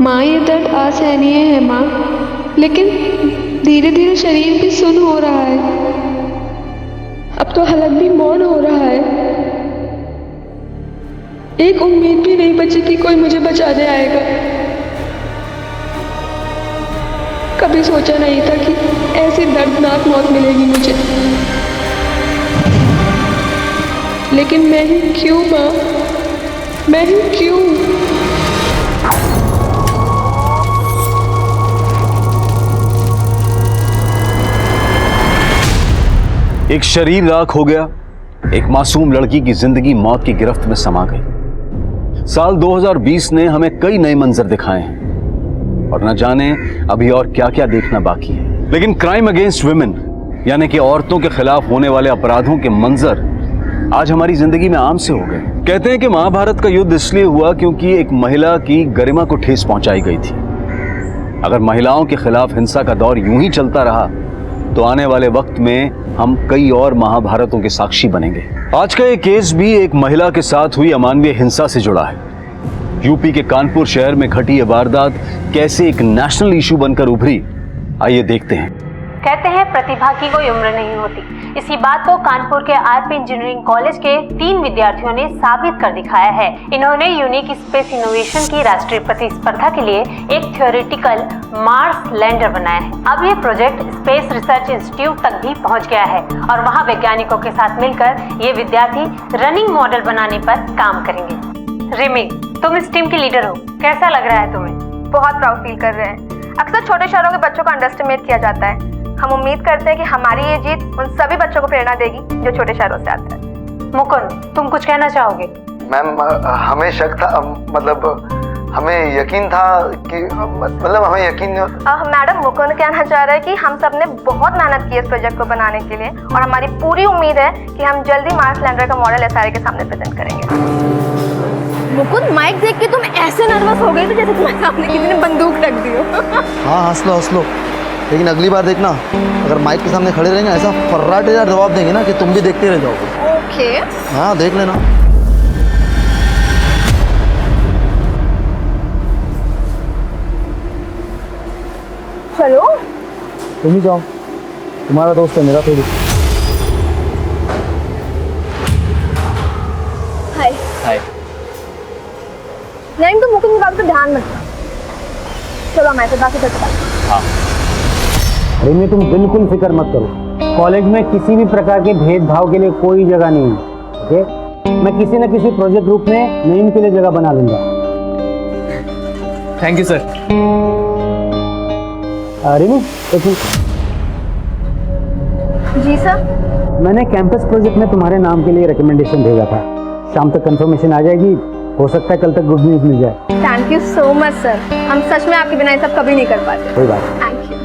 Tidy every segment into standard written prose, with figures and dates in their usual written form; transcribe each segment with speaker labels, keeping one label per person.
Speaker 1: माँ ये दर्द असहनीय है माँ, लेकिन धीरे धीरे शरीर भी सुन्न हो रहा है। अब तो हलक भी मौन हो रहा है। एक उम्मीद भी नहीं बची कि कोई मुझे बचाने आएगा। कभी सोचा नहीं था कि ऐसी दर्दनाक मौत मिलेगी मुझे, लेकिन मैं ही क्यों माँ, मैं ही क्यों?
Speaker 2: एक शरीर राख हो गया, एक मासूम लड़की की जिंदगी मौत की गिरफ्त में समा गई। साल 2020 ने हमें कई नए मंजर दिखाए हैं और न जाने अभी और क्या क्या देखना बाकी है। लेकिन क्राइम अगेंस्ट वुमेन यानी कि औरतों के खिलाफ होने वाले अपराधों के मंजर आज हमारी जिंदगी में आम से हो गए। कहते हैं कि महाभारत का युद्ध इसलिए हुआ क्योंकि एक महिला की गरिमा को ठेस पहुंचाई गई थी। अगर महिलाओं के खिलाफ हिंसा का दौर यूं ही चलता रहा तो आने वाले वक्त में हम कई और महाभारतों के साक्षी बनेंगे। आज का ये केस भी एक महिला के साथ हुई अमानवीय हिंसा से जुड़ा है। यूपी के कानपुर शहर में घटी ये वारदात कैसे एक नेशनल इशू बनकर उभरी, आइए देखते हैं।
Speaker 3: कहते हैं प्रतिभा की कोई उम्र नहीं होती। इसी बात को कानपुर के आरपी इंजीनियरिंग कॉलेज के 3 विद्यार्थियों ने साबित कर दिखाया है। इन्होंने यूनिक स्पेस इनोवेशन की राष्ट्रीय प्रतिस्पर्धा के लिए एक थ्योरेटिकल मार्स लैंडर बनाया है। अब ये प्रोजेक्ट स्पेस रिसर्च इंस्टीट्यूट तक भी पहुंच गया है और वहां वैज्ञानिकों के साथ मिलकर ये विद्यार्थी रनिंग मॉडल बनाने पर काम करेंगे। रिमी, तुम इस टीम की लीडर हो, कैसा लग रहा है तुम्हें?
Speaker 4: बहुत प्राउड फील कर रहे हैं। अक्सर छोटे शहरों के बच्चों को अंडरएस्टिमेट किया जाता है। हम उम्मीद करते हैं कि हमारी ये जीत उन सभी बच्चों को प्रेरणा देगी जो छोटे शहरों से आते हैं।
Speaker 3: मुकुंद, तुम कुछ कहना चाहोगे?
Speaker 5: मैम, हमें शक था, मतलब हमें यकीन था कि हमें यकीन।
Speaker 4: मैडम, मुकुंद कहना चाह रहा है कि हम सब ने बहुत मेहनत की इस प्रोजेक्ट को बनाने के लिए और हमारी पूरी उम्मीद है कि हम जल्दी मार्स लैंडर का मॉडल एसआरए के सामने प्रेजेंट करेंगे। मुकुंद, माइक देख के तुम ऐसे नर्वस हो गए थे जैसे तुम्हारे सामने किसी ने बंदूक रख दी हो।
Speaker 6: हाँ, हंस लो, लेकिन अगली बार देखना, अगर माइक के सामने खड़े रहेंगे ऐसा फर्राटेदार जवाब देंगे ना कि तुम भी देखते रह जाओगे।
Speaker 4: ओके।
Speaker 6: हाँ, देख लेना।
Speaker 4: हेलो,
Speaker 6: तुम ही जाओ, तुम्हारा दोस्त है मेरा थोड़ी।
Speaker 4: हाय।
Speaker 2: हाय।
Speaker 4: नहीं, तो मुकुंद की बात पे ध्यान मत दो। चलो मैं बात करते हैं।
Speaker 2: हाँ।
Speaker 7: रिमी, तुम बिल्कुल फिक्र मत करो। कॉलेज में किसी भी प्रकार के भेदभाव के लिए कोई जगह नहीं है। ओके, मैं किसी न किसी प्रोजेक्ट ग्रुप में नईम के लिए जगह बना लूंगा।
Speaker 8: Thank you sir.
Speaker 7: रिमी, एक मिनट।
Speaker 4: जी सर।
Speaker 7: मैंने कैंपस प्रोजेक्ट में तुम्हारे नाम के लिए रिकमेंडेशन भेजा था। शाम तक कंफर्मेशन आ जाएगी, हो सकता है कल तक गुड न्यूज मिल जाए।
Speaker 4: Thank you so much sir. हम सच में आपके बिना ये सब कभी नहीं कर पाते।
Speaker 7: कोई बात नहीं।
Speaker 4: Thank you.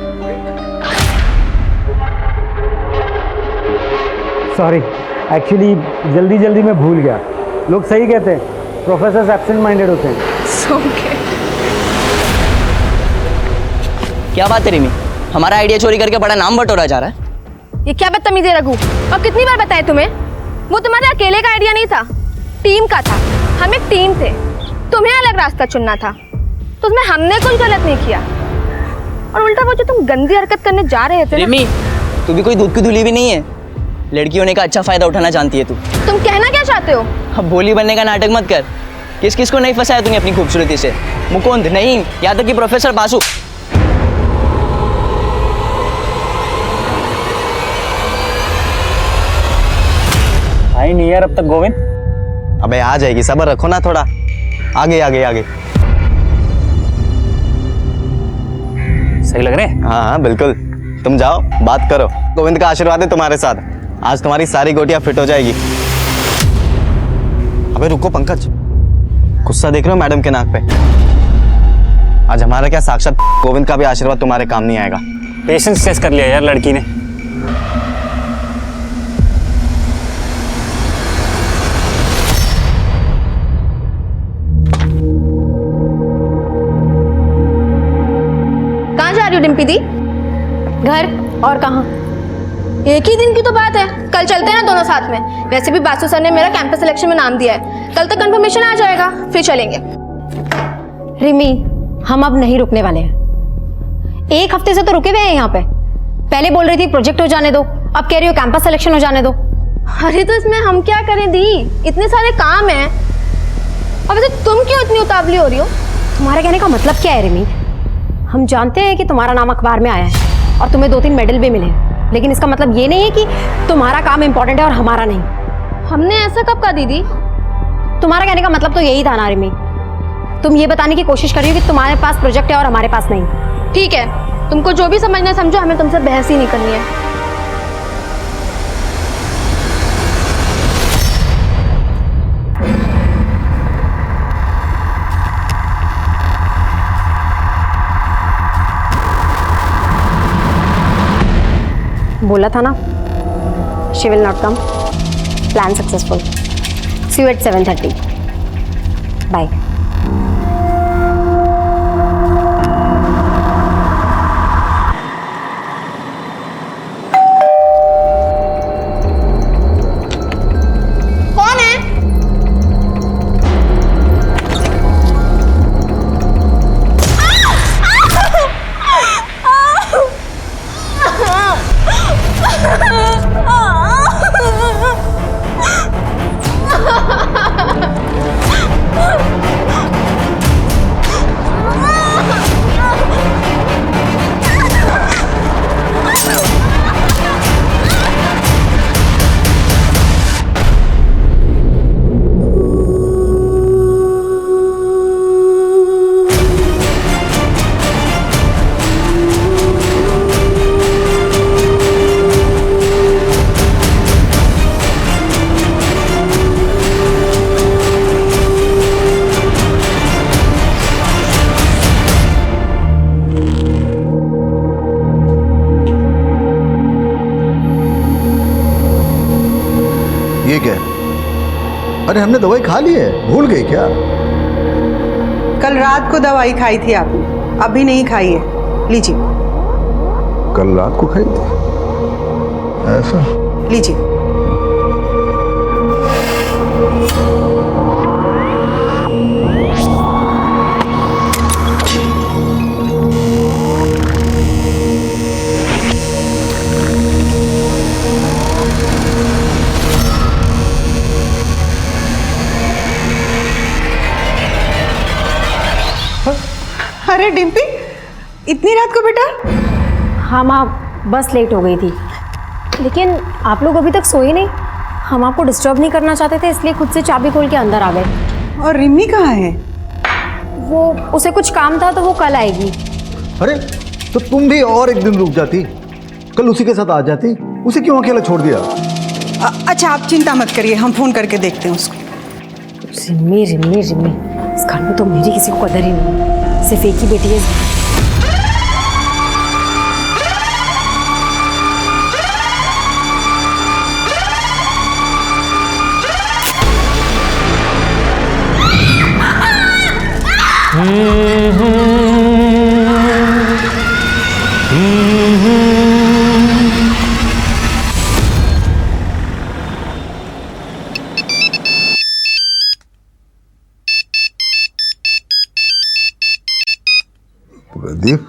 Speaker 7: सॉरी, एक्चुअली जल्दी में भूल गया। लोग सही कहते हैं, प्रोफेसर एब्सेंट माइंडेड होते हैं।
Speaker 4: ओके।
Speaker 9: क्या बात है रिमी, हमारा आइडिया चोरी करके बड़ा नाम बटोरा जा रहा है।
Speaker 4: ये क्या बदतमीजी है रघु, और कितनी बार बताया तुम्हें? वो तुम्हारे अकेले का आइडिया नहीं था, टीम का था। हम एक टीम थे, तुम्हें अलग रास्ता चुनना था, तो उसमें हमने कुछ गलत नहीं किया। और उल्टा वो जो तुम गंदी हरकत करने जा रहे थे।
Speaker 9: रिमी, तू भी कोई दूध की धुली भी नहीं है। लड़की होने का अच्छा फायदा उठाना जानती है तू।
Speaker 4: तुम कहना क्या चाहते हो?
Speaker 9: अब भोली बनने का नाटक मत कर। किस किस को नहीं फंसाया तूने अपनी खूबसूरती से? मुकुंद नहीं, यहाँ तक कि प्रोफेसर बासु।
Speaker 7: आई नहीं यार अब तक गोविंद।
Speaker 6: अबे आ जाएगी, सब्र रखो ना थोड़ा। आगे।
Speaker 7: सही लग रहे हैं?
Speaker 6: हाँ, बिल्कुल। तुम जाओ, बात करो। गोविंद का आशीर्वाद है तुम्हारे साथ। आज तुम्हारी सारी गोटियां फिट हो जाएगी। अबे रुको पंकज, गुस्सा देख रहे हो मैडम के नाक पे? आज हमारा क्या, साक्षात गोविंद का भी आशीर्वाद तुम्हारे काम नहीं आएगा।
Speaker 7: पेशेंस टेस्ट कर लिया यार लड़की ने।
Speaker 4: कहाँ जा रही हो डिम्पी दी? घर, और कहाँ? एक ही दिन की तो बात है, कल चलते हैं ना दोनों साथ में। वैसे भी बासु सर ने मेरा कैंपस सिलेक्शन में नाम दिया है, कल तक कंफर्मेशन आ जाएगा, फिर चलेंगे। रिमी,
Speaker 8: हम अब नहीं रुकने वाले हैं। 1 हफ्ते से तो रुके हुए हैं यहाँ पे। पहले बोल रही थी प्रोजेक्ट हो जाने दो, अब कह रही हो कैंपस सिलेक्शन हो जाने दो।
Speaker 4: अरे तो इसमें हम क्या करें दी, इतने सारे काम हैं। अब तो तुम क्यों इतनी उतावली हो रही हो?
Speaker 8: तुम्हारे कहने का मतलब क्या है रिमी? हम जानते हैं कि तुम्हारा नाम अखबार में आया है और तुम्हें 2-3 मेडल भी मिले हैं, लेकिन इसका मतलब ये नहीं है कि तुम्हारा काम इंपॉर्टेंट है और हमारा नहीं।
Speaker 4: हमने ऐसा कब कहा दीदी?
Speaker 8: तुम्हारा कहने का मतलब तो यही था ना रिमी। तुम ये बताने की कोशिश कर रही हो कि तुम्हारे पास प्रोजेक्ट है और हमारे पास नहीं।
Speaker 4: ठीक है, तुमको जो भी समझना है समझो, हमें तुमसे बहस ही नहीं करनी है।
Speaker 8: बोला था ना, she will not come. Plan successful. See you at 7:30। Bye.
Speaker 4: कौन है?
Speaker 5: ये क्या है? अरे हमने दवाई खा ली है, भूल गई क्या?
Speaker 10: कल रात को दवाई खाई थी आपने, अभी नहीं खाई है। लीजिए।
Speaker 5: कल रात को खाई थी? ऐसा?
Speaker 10: लीजिए। अरे डिम्पी, इतनी रात को बेटा?
Speaker 8: हाँ माँ, बस लेट हो गई थी, लेकिन आप लोग अभी तक सोए नहीं। हम आपको डिस्टर्ब नहीं करना चाहते थे, इसलिए खुद से चाबी खोल के अंदर आ गए।
Speaker 10: और रिमी कहाँ है?
Speaker 8: वो उसे कुछ काम था तो वो कल आएगी।
Speaker 5: अरे तो तुम भी और एक दिन रुक जाती, कल उसी के साथ आ जाती। उसे क्यों अकेला छोड़ दिया?
Speaker 10: अच्छा आप चिंता मत करिए, हम फोन करके देखते हैं उसको।
Speaker 8: रिमी रिमी रिमी, इस घर में तो मेरी किसी को कदर ही नहीं, सिर्फ एक ही बेटी है।
Speaker 5: प्रदीप,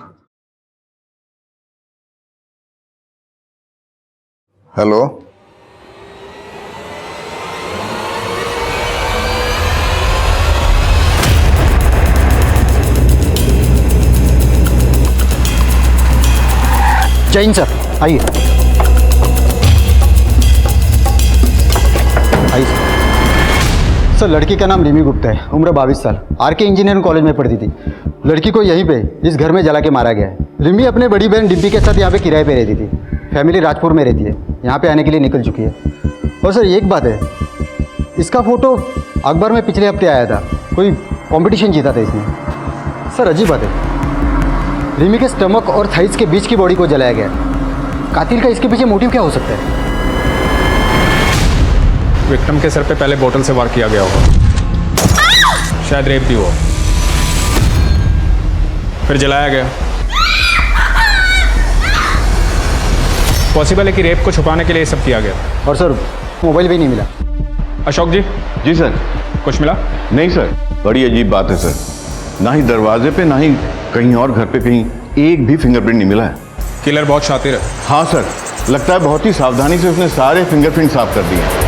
Speaker 5: हेलो।
Speaker 7: जैन सर, आइए आइए सर। लड़की का नाम रिमी गुप्ता है, उम्र 22 साल, आरके इंजीनियरिंग कॉलेज में पढ़ती थी। लड़की को यहीं पे इस घर में जला के मारा गया है। रिमी अपने बड़ी बहन डिम्पी के साथ यहाँ पे किराए पे रहती थी। फैमिली राजपुर में रहती है, यहाँ पे आने के लिए निकल चुकी है। और सर एक बात है, इसका फोटो अखबार में पिछले हफ्ते आया था, कोई कंपटीशन जीता था इसने। सर अजीब बात है, रिमी के स्टमक और थाइस के बीच की बॉडी को जलाया गया। कातिल का इसके पीछे मोटिव क्या हो सकता है?
Speaker 11: विक्टिम के सर पे पहले बोतल से वार किया गया होगा, शायद रेप भी हुआ, फिर जलाया गया। पॉसिबल है कि रेप को छुपाने के लिए सब किया गया।
Speaker 7: और सर मोबाइल भी नहीं मिला।
Speaker 11: अशोक जी।
Speaker 12: जी सर।
Speaker 11: कुछ मिला?
Speaker 12: नहीं सर, बड़ी अजीब बात है सर। ना ही दरवाजे पे ना ही कहीं और घर पे कहीं एक भी फिंगरप्रिंट नहीं मिला है।
Speaker 11: किलर बहुत शातिर है।
Speaker 12: हाँ सर, लगता है बहुत ही सावधानी से उसने सारे फिंगरप्रिंट साफ कर दिए हैं।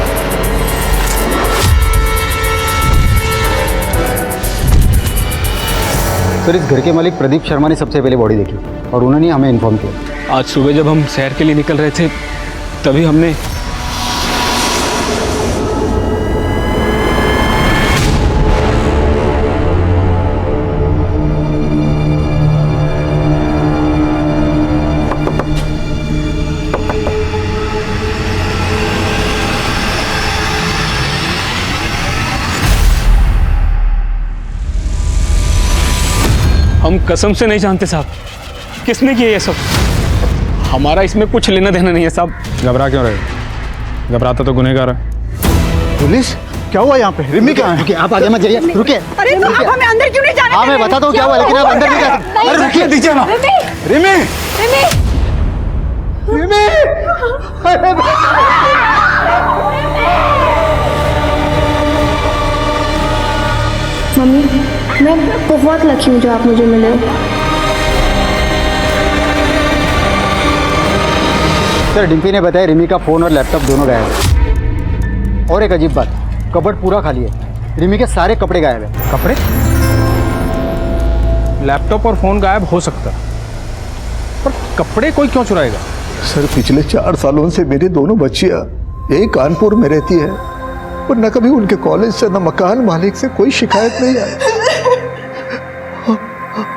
Speaker 7: सर, इस घर के मालिक प्रदीप शर्मा ने सबसे पहले बॉडी देखी और उन्होंने हमें इन्फॉर्म किया।
Speaker 11: आज सुबह जब हम सैर के लिए निकल रहे थे तभी हमने हम कसम से नहीं जानते साहब किसने किया ये सब। हमारा इसमें कुछ लेना देना नहीं है साहब। घबरा क्यों रहे? घबराता तो गुनहगार है।
Speaker 7: पुलिस, क्या हुआ यहाँ पे? रिमी कहाँ है? रुकिए, आप आगे मत जाइए, रुकिए।
Speaker 10: अरे तो आप हमें अंदर क्यों नहीं जाने?
Speaker 7: हाँ, मैं बताता हूँ क्या हुआ, लेकिन आप अंदर नहीं जा सकते। अरे रुकिए, दीजिए ना। रिमी, रिमी,
Speaker 1: मम्मी, मैं बहुत लकी हूँ जो आप मुझे मिले।
Speaker 7: सर, डिम्पी ने बताया रिमी का फ़ोन और लैपटॉप दोनों गायब है। और एक अजीब बात, कबर्ड पूरा खाली है। रिमी के सारे कपड़े गायब है।
Speaker 11: कपड़े? लैपटॉप और फोन गायब हो सकता है, पर कपड़े कोई क्यों चुराएगा?
Speaker 5: सर, पिछले 4 सालों से मेरी दोनों बच्चियां यही कानपुर में रहती है और न कभी उनके कॉलेज से न मकान मालिक से कोई शिकायत नहीं आई।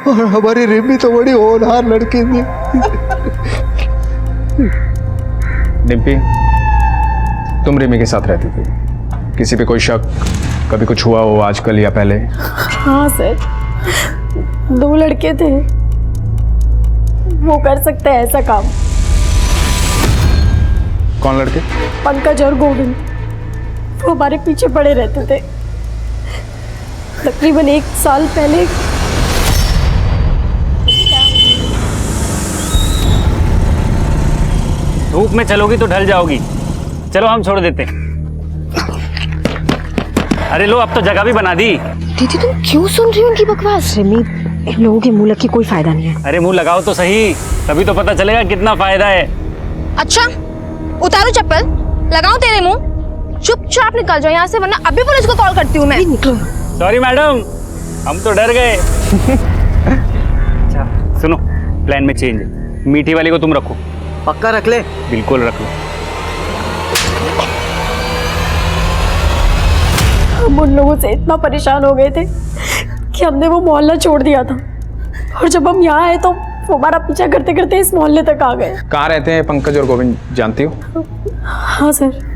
Speaker 5: और हमारी रिमी तो बड़ी होनहार लड़की थी।
Speaker 11: डिम्पी, तुम रिमी के साथ रहती थी, किसी पे कोई शक कभी कुछ हुआ हो आजकल या पहले?
Speaker 8: हाँ सर, 2 लड़के थे, वो कर सकते हैं ऐसा काम।
Speaker 11: कौन लड़के?
Speaker 8: पंकज और गोविंद, वो हमारे पीछे पड़े रहते थे। तकरीबन 1 साल पहले
Speaker 13: धूप में चलोगी तो ढल जाओगी। चलो हम छोड़ देते हैं। अरे लो, अब तो जगह भी बना दी।
Speaker 8: दीदी, तुम क्यों सुन रही हो उनकी बकवास? रिमी, इन लोगों के मुंह लग के कोई फायदा नहीं है।
Speaker 13: अरे मुंह लगाओ तो सही, तभी तो पता चलेगा कितना फायदा है।
Speaker 4: अच्छा, उतारो चप्पल, लगाओ तेरे मुंह। चुपचाप निकल जाओ यहाँ से, वरना अभी पुलिस को कॉल करती हूँ मैं।
Speaker 8: निकलो।
Speaker 13: सॉरी मैडम, हम तो डर गए। अच्छा सुनो, प्लान में चेंज है। मीठी वाली को तुम रखो।
Speaker 6: पक्का रख ले?
Speaker 13: बिल्कुल रख लो।
Speaker 8: हम उन लोगों से इतना परेशान हो गए थे कि हमने वो मोहल्ला छोड़ दिया था, और जब हम यहाँ आए तो वो हमारा पीछा करते करते इस मोहल्ले तक आ गए।
Speaker 11: कहाँ रहते हैं पंकज और गोविंद, जानती हो?
Speaker 8: हाँ सर।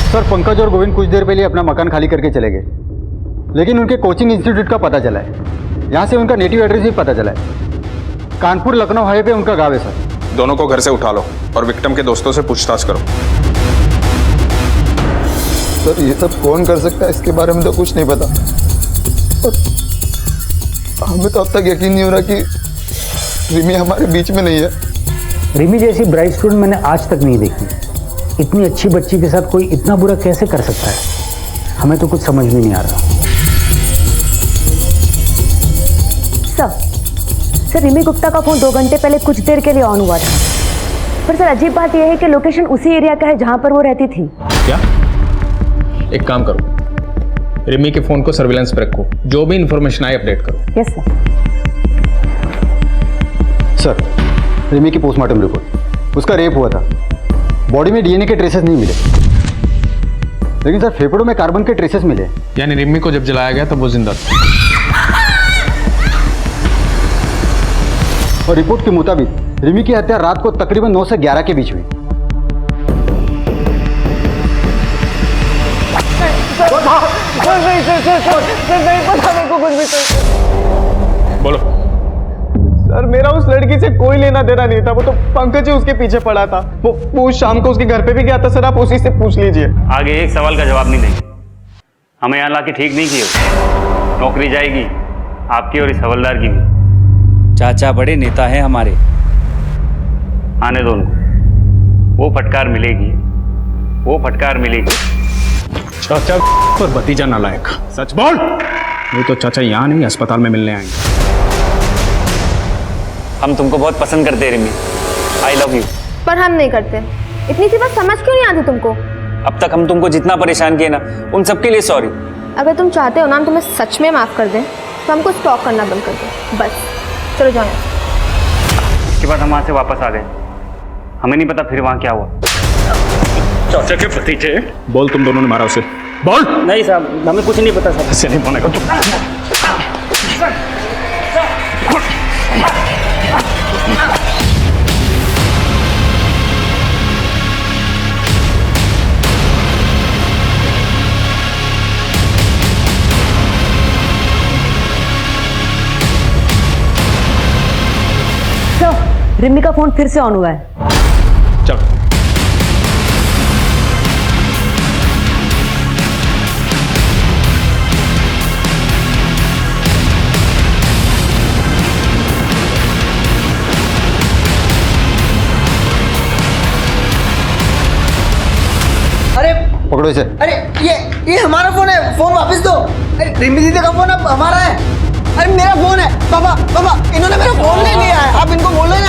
Speaker 7: सर, पंकज और गोविंद कुछ देर पहले अपना मकान खाली करके चले गए, लेकिन उनके कोचिंग इंस्टीट्यूट का पता चला है। यहाँ से उनका नेटिव एड्रेस भी पता चला है। कानपुर लखनऊ हाईवे पे उनका गाँव है सर।
Speaker 11: दोनों को घर से उठा लो और विक्टिम के दोस्तों से पूछताछ करो।
Speaker 5: सर, ये सब कौन कर सकता है, इसके बारे में तो कुछ नहीं पता। और हमें तो अब तक यकीन नहीं हो रहा कि रिमी हमारे बीच में नहीं है।
Speaker 14: रिमी जैसी ब्राइट स्टूडेंट मैंने आज तक नहीं देखी। इतनी अच्छी बच्ची के साथ कोई इतना बुरा कैसे कर सकता है? हमें तो कुछ समझ में नहीं आ रहा।
Speaker 8: सर, रिमी गुप्ता का फोन 2 घंटे पहले कुछ देर के लिए ऑन हुआ था, पर सर अजीब बात यह है कि लोकेशन उसी एरिया का है जहां पर वो रहती थी।
Speaker 11: क्या? एक काम करो, रिमी के फोन को सर्विलांस पे रखो, जो भी इंफॉर्मेशन आए अपडेट करो।
Speaker 8: यस
Speaker 7: सर, रिमी की पोस्टमार्टम रिपोर्ट, उसका रेप हुआ था। बॉडी में डीएनए के ट्रेसेस नहीं मिले, लेकिन सर फेफड़ों में कार्बन के ट्रेसेस मिले।
Speaker 11: यानी रिमी को जब जलाया गया तब वो जिंदा था।
Speaker 7: और रिपोर्ट के मुताबिक रिमी की हत्या रात को तकरीबन 9 से 11 के बीच हुई।
Speaker 11: बोलो।
Speaker 6: सर, मेरा उस लड़की से कोई लेना देना नहीं था, वो तो पंकज ही उसके पीछे पड़ा था। वो शाम को उसके घर पे भी गया था सर, आप उसी से पूछ लीजिए।
Speaker 13: आगे एक सवाल का जवाब नहीं देंगे। हमें यहाँ लाके ठीक नहीं किए। नौकरी जाएगी आपकी और इस हवलदार की भी।
Speaker 11: चाचा बड़े नेता हैं हमारे।
Speaker 13: आने दो उनको, वो फटकार मिलेगी, वो फटकार मिलेगी।
Speaker 11: चाचा और भतीजा नालायक, सच बोल। नहीं तो चाचा यहाँ नहीं अस्पताल में मिलने आएंगे।
Speaker 13: हम तुमको बहुत पसंद करते हैं रिमी, आई लव यू।
Speaker 4: पर हम नहीं करते। इतनी सी बात समझ क्यों नहीं आती तुमको?
Speaker 13: अब तक हम तुमको जितना परेशान किए ना, उन सबके लिए सॉरी।
Speaker 4: अगर तुम चाहते हो ना हम तुम्हें सच में माफ कर दें तो हमको स्टॉक करना बंद कर दो बस। चलो जाओ।
Speaker 13: इसके बाद हम वहाँ से वापस आ गए, हमें नहीं पता फिर वहाँ क्या हुआ।
Speaker 11: चाचा के भतीजे। बोल, तुम दोनों ने मारा उसे, बोल।
Speaker 13: नहीं साहब, हमें कुछ नहीं पता साहब।
Speaker 11: ऐसे नहीं बोलने का।
Speaker 8: रिमी का फोन फिर से ऑन हुआ है।
Speaker 11: चलो।
Speaker 10: अरे
Speaker 7: पकड़ो इसे।
Speaker 10: अरे ये हमारा फोन है, फोन वापस दो। अरे रिमी दीदी का फोन अब हमारा है। अरे मेरा फोन है। पापा पापा, इन्होंने मेरा फोन ले लिया है, आप इनको बोल लेना।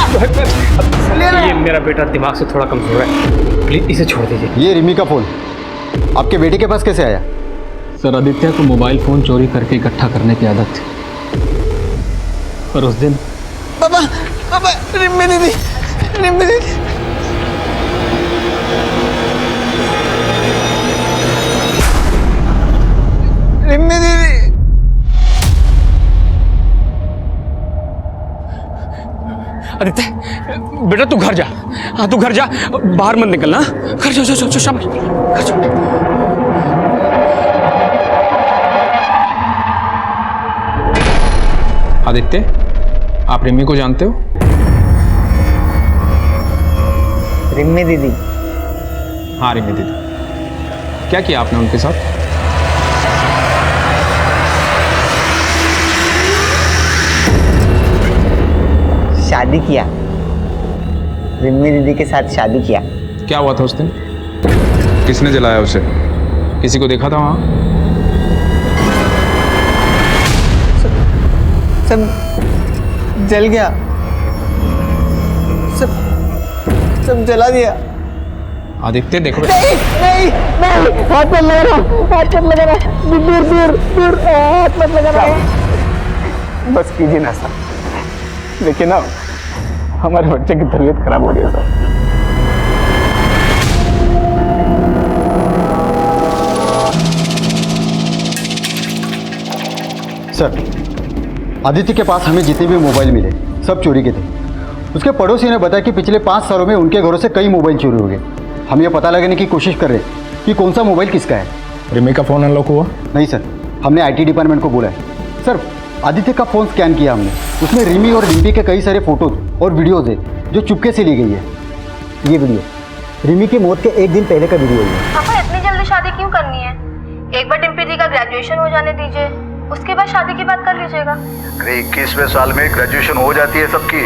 Speaker 11: ये मेरा बेटा दिमाग से थोड़ा कमजोर है, प्लीज इसे छोड़ दीजिए।
Speaker 7: ये रिमी का फोन आपके बेटे के पास कैसे आया?
Speaker 11: सर, आदित्य को मोबाइल फोन चोरी करके इकट्ठा करने की आदत थी, और उस दिन
Speaker 10: पापा पापा, रिमी दीदी, रिमी दीदी। रिमी दीदी।
Speaker 11: आदित्य बेटा तू घर जा। हाँ तू घर जा, बाहर मत निकलना। घर जा, जा शाबाश, घर जा। आदित्य, आप रिमी को जानते हो?
Speaker 10: रिमी दीदी?
Speaker 11: हाँ रिमी दीदी। क्या किया आपने उनके साथ?
Speaker 10: शादी किया, रिमी दीदी के साथ शादी किया।
Speaker 11: क्या हुआ था उस दिन? किसने जलाया उसे? किसी को देखा था वहां?
Speaker 10: सब जल गया, सब जला दिया।
Speaker 11: आदित्य देखो।
Speaker 10: नहीं नहीं नहीं, हाथ मत लगा रहा, हाथ मत लगा रहा, दूर दूर दूर, हाथ मत लगा रहा।
Speaker 11: बस कीजिए ना सर, देखिए ना हमारे बच्चे की तबीयत खराब हो रही है
Speaker 7: सर। आदित्य के पास हमें जितने भी मोबाइल मिले सब चोरी के थे। उसके पड़ोसी ने बताया कि पिछले 5 सालों में उनके घरों से कई मोबाइल चोरी हो गए। हम ये पता लगाने की कोशिश कर रहे हैं कि कौन सा मोबाइल किसका है।
Speaker 11: रिमी का फ़ोन अनलॉक हुआ?
Speaker 7: नहीं सर, हमने IT डिपार्टमेंट को बोला है। सर, आदित्य का फ़ोन स्कैन किया हमने, उसमें रिमी और डिम्पी के कई सारे फोटोज और वीडियोज़ है जो चुपके से ली गई है। ये वीडियो रिमी की मौत के 1 दिन पहले का वीडियो है।
Speaker 4: पापा इतनी जल्दी शादी क्यों करनी है? एक बार डिम्पी दी का ग्रेजुएशन हो जाने दीजिए, उसके बाद शादी की बात कर लीजिएगा।
Speaker 5: अरे 21वें साल में ग्रेजुएशन हो जाती है सबकी।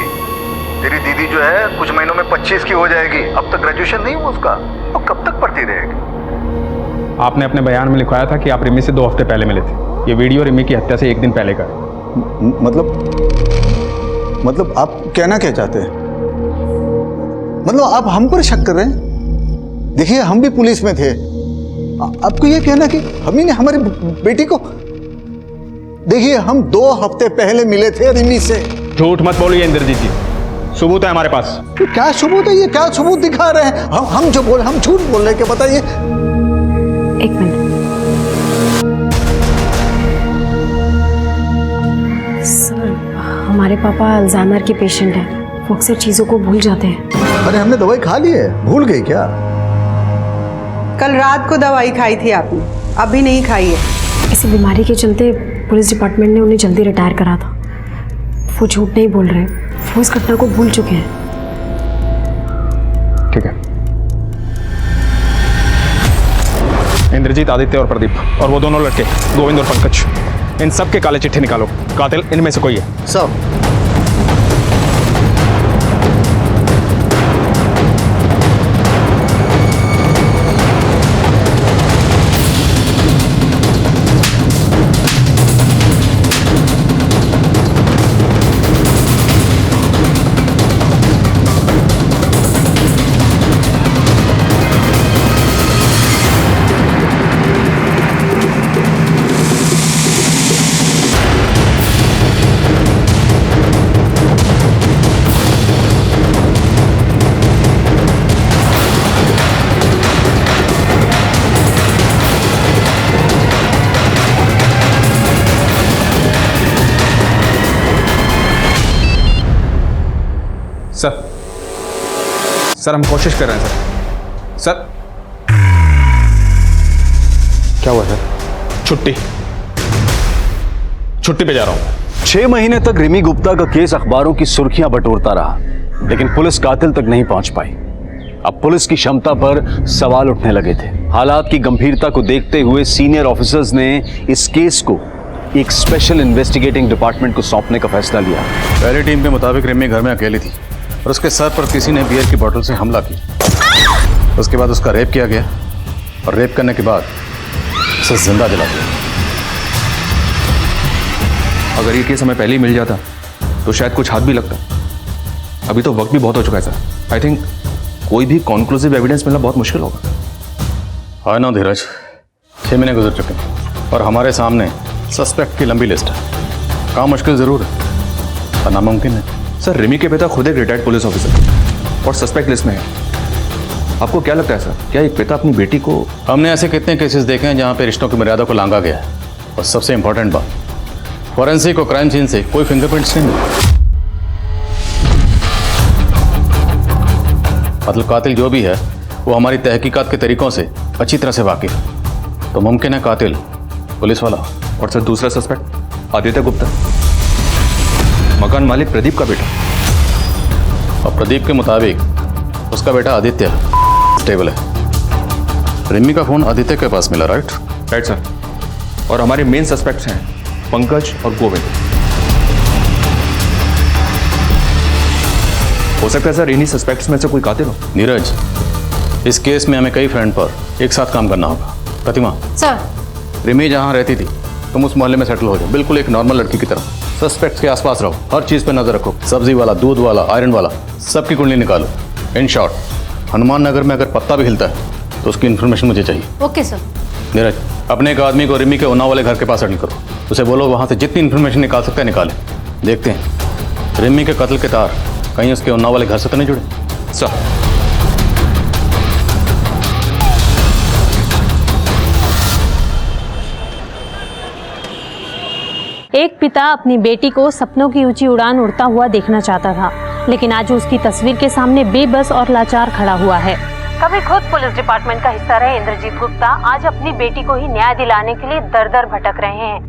Speaker 5: तेरी दीदी जो है कुछ महीनों में 25 की हो जाएगी। अब तक ग्रेजुएशन नहीं हुआ उसका, अब कब तक पढ़ती रहेगी?
Speaker 11: आपने अपने बयान में लिखवाया था कि आप रिमी से 2 हफ्ते पहले मिले थे। ये वीडियो रिमी की हत्या से 1 दिन पहले का है।
Speaker 5: मतलब आप कहना क्या चाहते हैं? मतलब आप हम पर शक कर रहे हैं? देखिए हम भी पुलिस में थे। आपको ये कहना कि हम ही ने हमारी बेटी को, देखिए हम 2 हफ्ते पहले मिले थे रिमी से।
Speaker 11: झूठ मत बोलिए इंद्रजीत जी, सबूत है हमारे पास।
Speaker 5: क्या सबूत है? ये क्या सबूत दिखा रहे हैं? हम जो बोल, हम झूठ बोल रहे हैं क्या? बताइए।
Speaker 8: 1 मिनट सर, हमारे पापा अल्जाइमर के पेशेंट हैं, वो अक्सर चीज़ों को भूल जाते हैं।
Speaker 5: अरे हमने दवाई खा ली है, भूल गई क्या?
Speaker 10: कल रात को दवाई खाई थी आपने, अभी नहीं खाई है।
Speaker 8: इसी बीमारी के चलते पुलिस डिपार्टमेंट ने उन्हें जल्दी रिटायर करा था। वो झूठ नहीं बोल रहे, वो इस घटना को भूल चुके हैं।
Speaker 11: ठीक है। इंद्रजीत, आदित्य और प्रदीप, और वो दोनों लड़के गोविंद और पंकज, इन सब के काले चिट्ठे निकालो। कातिल इनमें से कोई है।
Speaker 5: सब
Speaker 11: सर हम कोशिश कर रहे हैं सर।
Speaker 2: क्या हुआ सर?
Speaker 11: छुट्टी पे जा रहा हूं।
Speaker 2: 6 महीने तक रिमी गुप्ता का केस अखबारों की सुर्खियां बटोरता रहा, लेकिन पुलिस कातिल तक नहीं पहुंच पाई। अब पुलिस की क्षमता पर सवाल उठने लगे थे। हालात की गंभीरता को देखते हुए सीनियर ऑफिसर्स ने इस केस को एक स्पेशल इन्वेस्टिगेटिंग डिपार्टमेंट को सौंपने का फैसला लिया।
Speaker 12: पहली टीम के मुताबिक रिमी घर में अकेली थी और उसके सर पर किसी ने बियर की बोतल से हमला किया। उसके बाद उसका रेप किया गया और रेप करने के बाद उसे जिंदा जला दिया।
Speaker 11: अगर ये केस हमें पहले ही मिल जाता तो शायद कुछ हाथ भी लगता। अभी तो वक्त भी बहुत हो चुका है सर। आई थिंक कोई भी कॉन्क्लूसिव एविडेंस मिलना बहुत मुश्किल होगा।
Speaker 12: हाँ ना धीरज, 6 महीने गुजर चुके हैं और हमारे सामने सस्पेक्ट की लंबी लिस्ट है। काम मुश्किल जरूर है पर नामुमकिन है।
Speaker 11: सर रिमी के पिता खुद एक रिटायर्ड पुलिस ऑफिसर और सस्पेक्ट लिस्ट में है। आपको क्या लगता है सर, क्या एक पिता अपनी बेटी को?
Speaker 12: हमने ऐसे कितने केसेस देखे हैं जहाँ पे रिश्तों की मर्यादा को लांघा गया है। और सबसे इंपॉर्टेंट बात, फॉरेंसिक और क्राइम सीन से कोई फिंगरप्रिंट्स नहीं मिले। मतलब कातिल जो भी है वो हमारी तहकीकात के तरीकों से अच्छी तरह से वाकिफ है। तो मुमकिन है कातिल पुलिस वाला।
Speaker 11: और सर दूसरा सस्पेक्ट आदित्य गुप्ता, मकान मालिक प्रदीप का बेटा।
Speaker 12: और प्रदीप के मुताबिक उसका बेटा आदित्य स्टेबल है। रिमी का फोन आदित्य के पास मिला, राइट
Speaker 11: सर। और हमारे मेन सस्पेक्ट्स हैं पंकज और गोविंद। हो सकता है सर इन्हीं सस्पेक्ट्स में से कोई कातिल हो।
Speaker 12: नीरज, इस केस में हमें कई फ्रेंड पर एक साथ काम करना होगा। प्रतिमा
Speaker 8: सर,
Speaker 12: रिमी जहाँ रहती थी तुम उस मोहल्ले में सेटल हो जाओ, बिल्कुल एक नॉर्मल लड़की की तरह। सस्पेक्ट्स के आसपास रहो, हर चीज़ पे नजर रखो। सब्जी वाला, दूध वाला, आयरन वाला, सबकी कुंडली निकालो। इन शॉर्ट, हनुमान नगर में अगर पत्ता भी हिलता है तो उसकी इन्फॉर्मेशन मुझे चाहिए।
Speaker 8: Okay sir.
Speaker 12: नीरज, अपने एक आदमी को रिमी के उन्नाव वाले घर के पास सेटल करो। उसे बोलो वहाँ से जितनी इन्फॉर्मेशन निकाल सकते हैं निकाले। देखते हैं रिमी के कत्ल के तार कहीं उसके उन्नाव वाले घर से तो नहीं जुड़े।
Speaker 11: सर
Speaker 3: एक पिता अपनी बेटी को सपनों की ऊंची उड़ान उड़ता हुआ देखना चाहता था, लेकिन आज उसकी तस्वीर के सामने बेबस और लाचार खड़ा हुआ है। कभी खुद पुलिस डिपार्टमेंट का हिस्सा रहे इंद्रजीत गुप्ता आज अपनी बेटी को ही न्याय दिलाने के लिए दर दर भटक रहे हैं।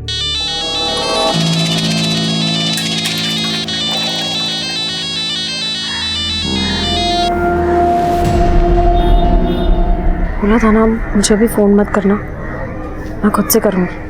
Speaker 8: बोला था ना मुझे भी फोन मत करना, मैं खुद से करूँगी।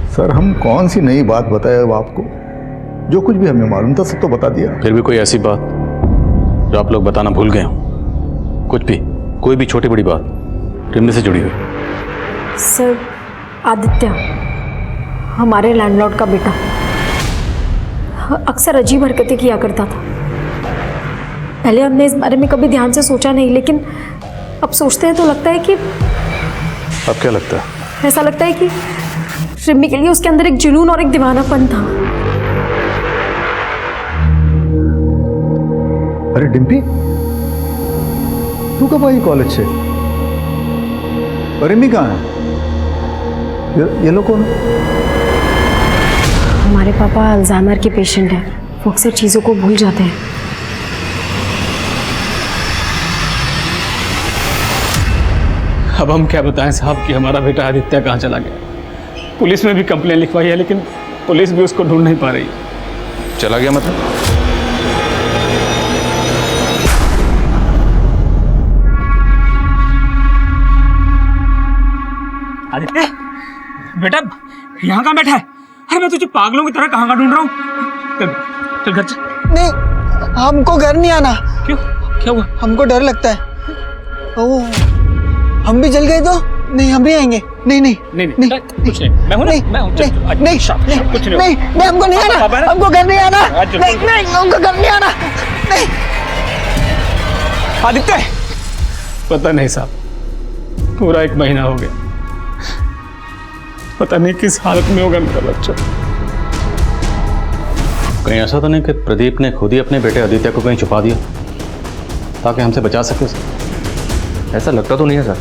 Speaker 5: सर हम कौन सी नई बात बताए अब आपको? जो कुछ भी हमें मालूम था सब तो बता दिया।
Speaker 12: फिर भी कोई ऐसी बात जो आप लोग बताना भूल गए हो? कुछ भी, कोई भी छोटी बड़ी बात रिमी से जुड़ी हुई?
Speaker 8: सर आदित्य हमारे लैंडलॉर्ड का बेटा अक्सर अजीब हरकतें किया करता था। पहले हमने इस बारे में कभी ध्यान से सोचा नहीं, लेकिन अब सोचते हैं तो लगता है कि
Speaker 12: अब क्या लगता है?
Speaker 8: ऐसा लगता है कि रिमी के लिए उसके अंदर एक जुनून और एक दीवानापन था।
Speaker 5: अरे डिम्पी, तू कब आई कॉलेज से? रिमी कहाँ है? ये लोग कौन?
Speaker 8: हमारे पापा अल्जाइमर के पेशेंट हैं, वो अक्सर चीज़ों को भूल जाते हैं।
Speaker 11: अब हम क्या बताएं साहब कि हमारा बेटा आदित्य कहाँ चला गया। पुलिस में भी कंप्लेन लिखवाई है, लेकिन पुलिस भी उसको ढूंढ नहीं पा रही।
Speaker 12: चला गया मतलब?
Speaker 11: आदित्य बेटा यहाँ कहाँ बैठा है? अरे मैं तुझे पागलों की तरह कहाँ ढूंढ रहा हूँ। चल चल घर चल।
Speaker 10: नहीं, हमको घर नहीं आना।
Speaker 11: क्यों, क्या हुआ?
Speaker 10: हमको डर लगता है। ओह, हम भी जल गए तो? नहीं, हम भी आएंगे। नहीं नहीं
Speaker 11: नहीं नहीं, कुछ नहीं, मैं हूं ना, मैं हूं।
Speaker 10: नहीं नहीं
Speaker 11: कुछ नहीं,
Speaker 10: नहीं, हमको नहीं आना, हमको घर नहीं आना। नहीं नहीं, हमको घर नहीं आना। नहीं
Speaker 11: आदित्य, पता नहीं साहब, पूरा 1 महीना हो गया, पता नहीं किस हालत में होगा मेरा बच्चा।
Speaker 12: कहीं ऐसा तो नहीं कि प्रदीप ने खुद ही अपने बेटे आदित्य को कहीं छुपा दिया ताकि हमसे बचा सके उसे?
Speaker 15: ऐसा लगता तो नहीं है सर।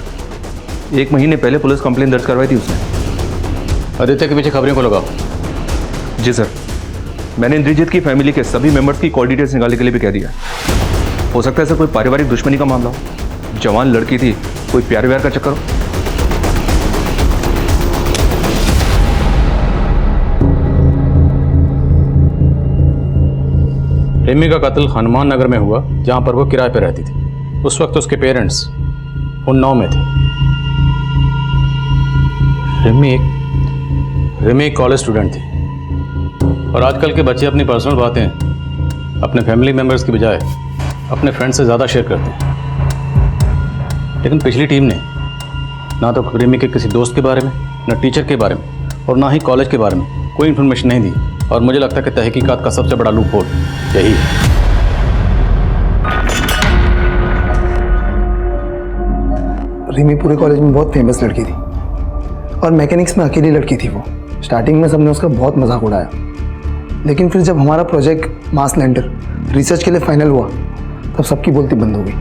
Speaker 15: 1 महीने पहले पुलिस कंप्लेंट दर्ज करवाई थी उसने।
Speaker 12: आदित्य के पीछे खबरें को लगाओ।
Speaker 15: जी सर, मैंने इंद्रजीत की फैमिली के सभी मेंबर्स की कॉल डिटेल्स निकालने के लिए भी कह दिया। हो सकता है सर कोई पारिवारिक दुश्मनी का मामला हो, जवान लड़की थी, कोई प्यार व्यार का चक्कर हो।
Speaker 12: रिमी का कत्ल हनुमान नगर में हुआ, जहां पर वो किराए पर रहती थी। उस वक्त उसके पेरेंट्स उन्नाव में थे। रिमी एक कॉलेज स्टूडेंट थी, और आजकल के बच्चे अपनी पर्सनल बातें अपने फैमिली मेम्बर्स की बजाय अपने फ्रेंड से ज़्यादा शेयर करते हैं। लेकिन पिछली टीम ने ना तो रिमी के किसी दोस्त के बारे में, ना टीचर के बारे में, और ना ही कॉलेज के बारे में कोई इन्फॉर्मेशन नहीं दी। और मुझे लगता है कि तहकीकात का सबसे बड़ा लूप होल यही है।
Speaker 10: रिमी पूरे कॉलेज में बहुत फेमस लड़की थी, और मैकेनिक्स में अकेली लड़की थी वो। स्टार्टिंग में सबने उसका बहुत मजाक उड़ाया, लेकिन फिर जब हमारा प्रोजेक्ट मास लैंडर रिसर्च के लिए फाइनल हुआ, तब सबकी बोलती बंद हो गई।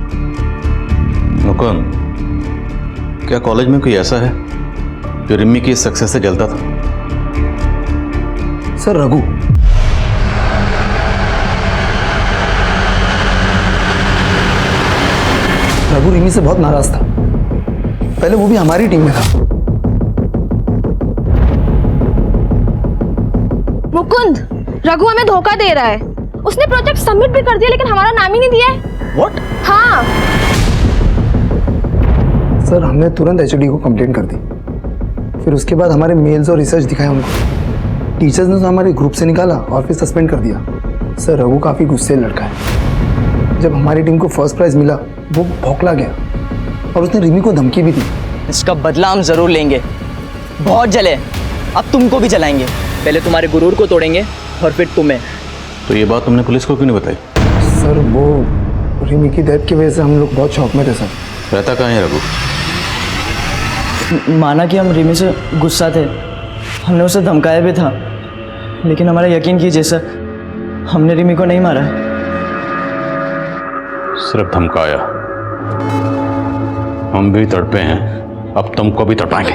Speaker 12: मुकुंद, क्या कॉलेज में कोई ऐसा है जो रिमी की सक्सेस से जलता था?
Speaker 10: सर, रघु। रघु रिमी से बहुत नाराज था। पहले वो भी हमारी टीम में था।
Speaker 4: मुकुंद, रघु हमें धोखा दे रहा है। उसने प्रोजेक्ट सबमिट भी कर दिया, लेकिन हमारा नाम ही नहीं दिया है।
Speaker 10: What?
Speaker 4: हाँ
Speaker 10: सर, हमने तुरंत एचओडी को कंप्लेंट कर दी। फिर उसके बाद हमारे मेल्स और रिसर्च दिखाए उनको। टीचर्स ने तो हमारे ग्रुप से निकाला और फिर सस्पेंड कर दिया। सर, रघु काफ़ी गुस्से लड़का है। जब हमारी टीम को फर्स्ट प्राइज मिला, वो भौंकला गया, और उसने रिमी को धमकी भी दी।
Speaker 9: इसका बदला हम जरूर लेंगे। बहुत जले, अब तुमको भी जलाएंगे। पहले तुम्हारे गुरूर को तोड़ेंगे और फिर तुम्हें।
Speaker 12: तो ये बात तुमने पुलिस को क्यों नहीं बताई?
Speaker 10: सर, वो रिमी की डेथ की वजह से हम लोग बहुत शौक में थे सर।
Speaker 12: रहता कहाँ है रघु?
Speaker 9: माना कि हम रिमी से गुस्सा थे, हमने उसे धमकाया भी था, लेकिन हमारा यकीन कीजिए सर, हमने रिमी को नहीं मारा।
Speaker 12: सिर्फ धमकाया? हम भी तड़पे हैं, अब तुमको भी तड़पाएंगे।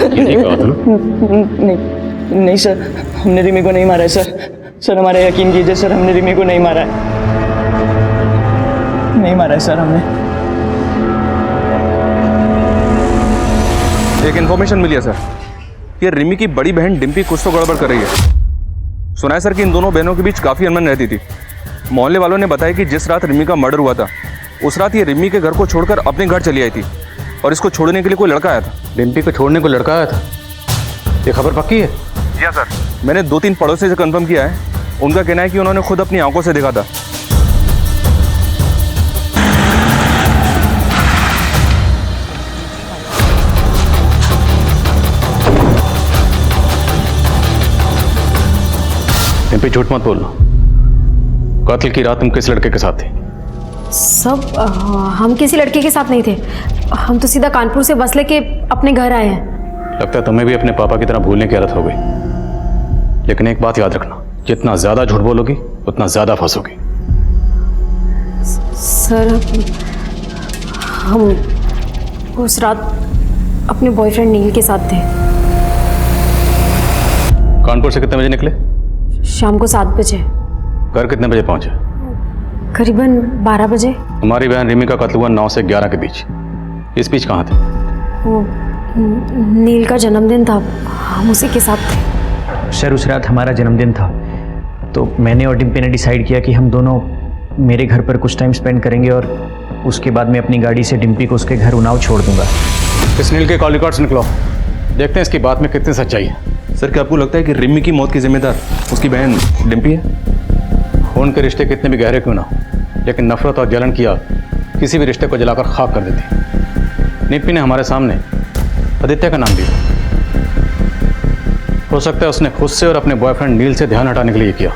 Speaker 9: नहीं सर, हमने रिमी को नहीं मारा है सर। हमारा यकीन कीजिए सर, हमने रिमी को नहीं मारा है। नहीं मारा है सर हमने।
Speaker 15: एक इन्फॉर्मेशन मिली है सर, ये रिमी की बड़ी बहन डिम्पी कुछ तो गड़बड़ कर रही है। सुना है सर कि इन दोनों बहनों के बीच काफ़ी अनबन रहती थी। मोहल्ले वालों ने बताया कि जिस रात रिमी का मर्डर हुआ था, उस रात ये रिमी के घर को छोड़कर अपने घर चली आई थी, और इसको छोड़ने के लिए कोई लड़का आया था।
Speaker 12: डिम्पी को छोड़ने को लड़का आया था? ये खबर पक्की है?
Speaker 15: जी हाँ सर, मैंने 2-3 पड़ोसी से कंफर्म किया है। उनका कहना है कि उन्होंने खुद अपनी आंखों से देखा था।
Speaker 12: डिम्पी, झूठ मत बोलना। कत्ल की रात तुम किस लड़के के साथ थे?
Speaker 8: सब हम किसी लड़के के साथ नहीं थे। हम तो सीधा कानपुर से बस लेके अपने घर आए हैं।
Speaker 12: लगता है तुम्हें भी अपने पापा की तरह भूलने की आदत हो गई। लेकिन एक बात याद रखना, जितना ज्यादा झूठ बोलोगी उतना ज्यादा फंसोगी।
Speaker 8: सर, हम उस रात अपने बॉयफ्रेंड नील के साथ थे।
Speaker 12: कानपुर से कितने बजे निकले?
Speaker 8: शाम को 7 बजे।
Speaker 12: घर कितने बजे पहुंचे?
Speaker 8: करीबन 12 बजे।
Speaker 12: तुम्हारी बहन रिमी का कत्ल हुआ 9 से 11 के बीच। इस बीच कहाँ थे?
Speaker 8: वो नील का जन्मदिन था, हम उसी के साथ थे।
Speaker 9: सर उस रात हमारा जन्मदिन था, तो मैंने और डिम्पी ने डिसाइड किया कि हम दोनों मेरे घर पर कुछ टाइम स्पेंड करेंगे और उसके बाद मैं अपनी गाड़ी से डिम्पी को उसके घर उन्नाव छोड़ दूंगा।
Speaker 12: इस नील के कॉल रिकॉर्ड्स निकलो, देखते हैं इसकी बात में कितनी सच्चाई है।
Speaker 15: सर क्या आपको लगता है कि रिमी की मौत की जिम्मेदार उसकी बहन डिम्पी है?
Speaker 12: खून के रिश्ते कितने भी गहरे क्यों ना हो, लेकिन नफरत और जलन की आग किसी भी रिश्ते को जलाकर खाक कर देती। निप्पी ने हमारे सामने आदित्य का नाम लिया। हो सकता है उसने खुद से और अपने बॉयफ्रेंड नील से ध्यान हटाने के लिए किया।